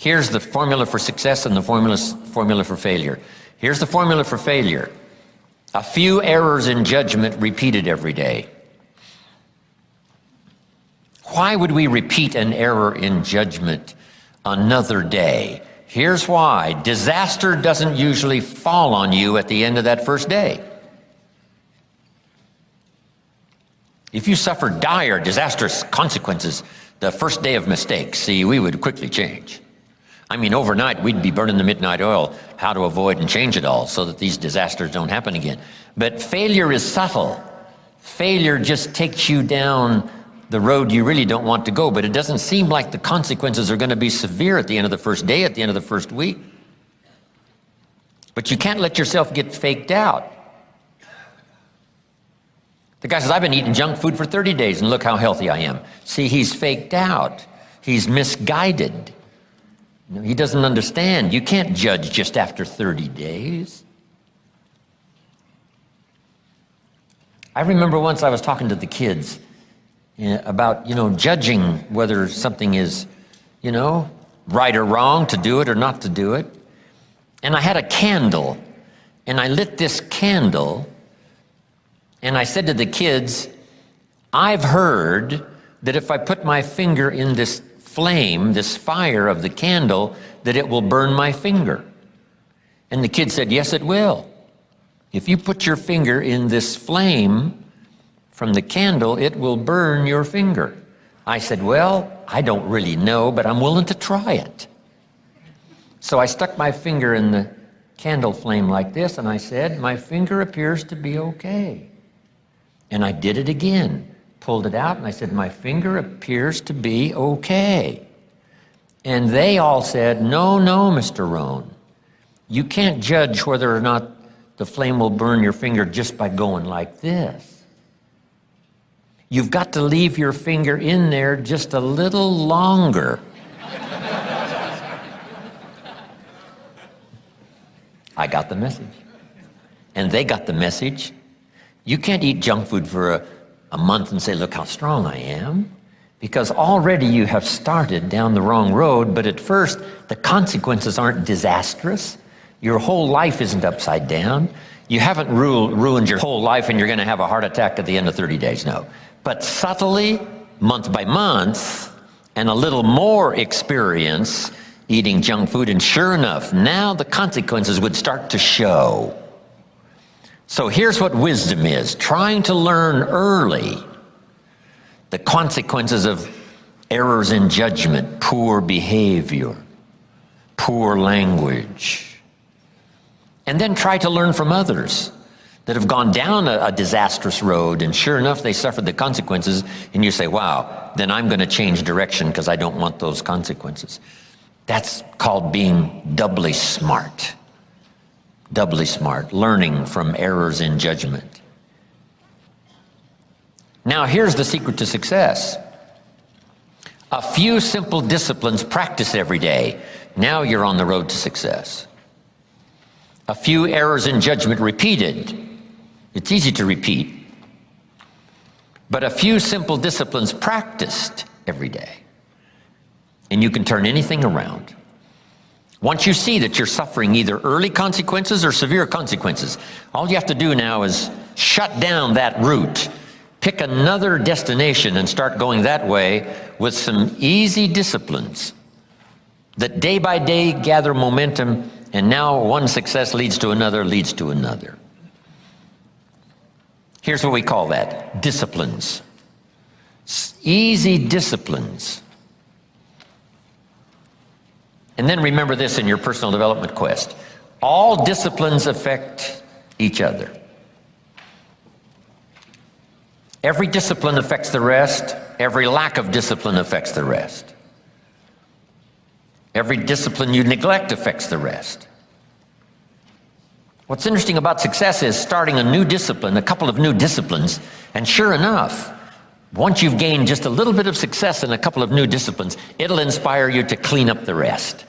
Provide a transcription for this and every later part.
Here's the formula for success and the formula for failure. Here's the formula for failure. A few errors in judgment repeated every day. Why would we repeat an error in judgment another day? Here's why. Disaster doesn't usually fall on you at the end of that first day. If you suffer dire, disastrous consequences the first day of mistakes, see, we would quickly change. I mean, overnight, we'd be burning the midnight oil, how to avoid and change it all so that these disasters don't happen again. But failure is subtle. Failure just takes you down the road you really don't want to go, but it doesn't seem like the consequences are going to be severe at the end of the first day, at the end of the first week. But you can't let yourself get faked out. The guy says, I've been eating junk food for 30 days and look how healthy I am. See, he's faked out. He's misguided. He doesn't understand. You can't judge just after 30 days. I remember once I was talking to the kids about, judging whether something is, right or wrong, to do it or not to do it. And I had a candle, and I lit this candle, and I said to the kids, I've heard that if I put my finger in this flame, this fire of the candle, that it will burn my finger. And the kid said, yes, it will. If you put your finger in this flame from the candle, it will burn your finger. I said, well, I don't really know, but I'm willing to try it. So I stuck my finger in the candle flame like this, and I said, my finger appears to be okay. And I did it again, pulled it out, and I said, my finger appears to be okay. And they all said, no, Mr. Rohn. You can't judge whether or not the flame will burn your finger just by going like this. You've got to leave your finger in there just a little longer. I got the message. And they got the message. You can't eat junk food for a month and say, look how strong I am. Because already you have started down the wrong road, but at first the consequences aren't disastrous. Your whole life isn't upside down. You haven't ruined your whole life and you're going to have a heart attack at the end of 30 days, no. But subtly, month by month, and a little more experience eating junk food, and sure enough, now the consequences would start to show. So here's what wisdom is: trying to learn early the consequences of errors in judgment, poor behavior, poor language. And then try to learn from others that have gone down a disastrous road, and sure enough, they suffered the consequences, and you say, wow, then I'm going to change direction because I don't want those consequences. That's called being doubly smart. Doubly smart, learning from errors in judgment. Now, here's the secret to success. A few simple disciplines practiced every day. Now you're on the road to success. A few errors in judgment repeated. It's easy to repeat. But a few simple disciplines practiced every day. And you can turn anything around. Once you see that you're suffering either early consequences or severe consequences, all you have to do now is shut down that route. Pick another destination and start going that way with some easy disciplines that day by day gather momentum, and now one success leads to another, leads to another. Here's what we call that: disciplines. Easy disciplines. And then remember this in your personal development quest: all disciplines affect each other. Every discipline affects the rest. Every lack of discipline affects the rest. Every discipline you neglect affects the rest. What's interesting about success is starting a new discipline, a couple of new disciplines, and sure enough, once you've gained just a little bit of success in a couple of new disciplines, it'll inspire you to clean up the rest.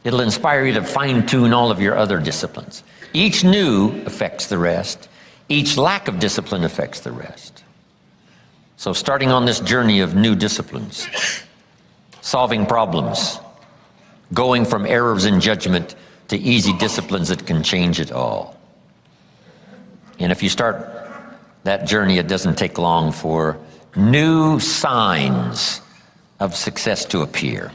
It'll inspire you to fine-tune all of your other disciplines. Each new affects the rest. Each lack of discipline affects the rest. So starting on this journey of new disciplines, solving problems, going from errors in judgment to easy disciplines that can change it all. And if you start that journey, it doesn't take long for new signs of success to appear.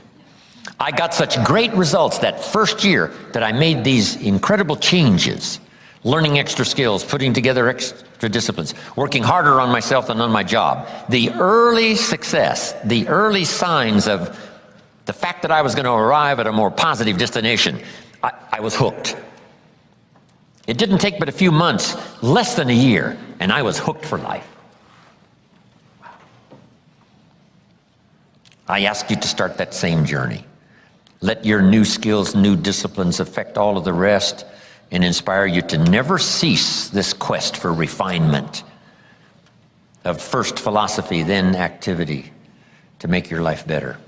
I got such great results that first year that I made these incredible changes, learning extra skills, putting together extra disciplines, working harder on myself and on my job. The early success, the early signs of the fact that I was going to arrive at a more positive destination, I was hooked. It didn't take but a few months, less than a year, and I was hooked for life. I ask you to start that same journey. Let your new skills, new disciplines affect all of the rest and inspire you to never cease this quest for refinement of first philosophy, then activity to make your life better.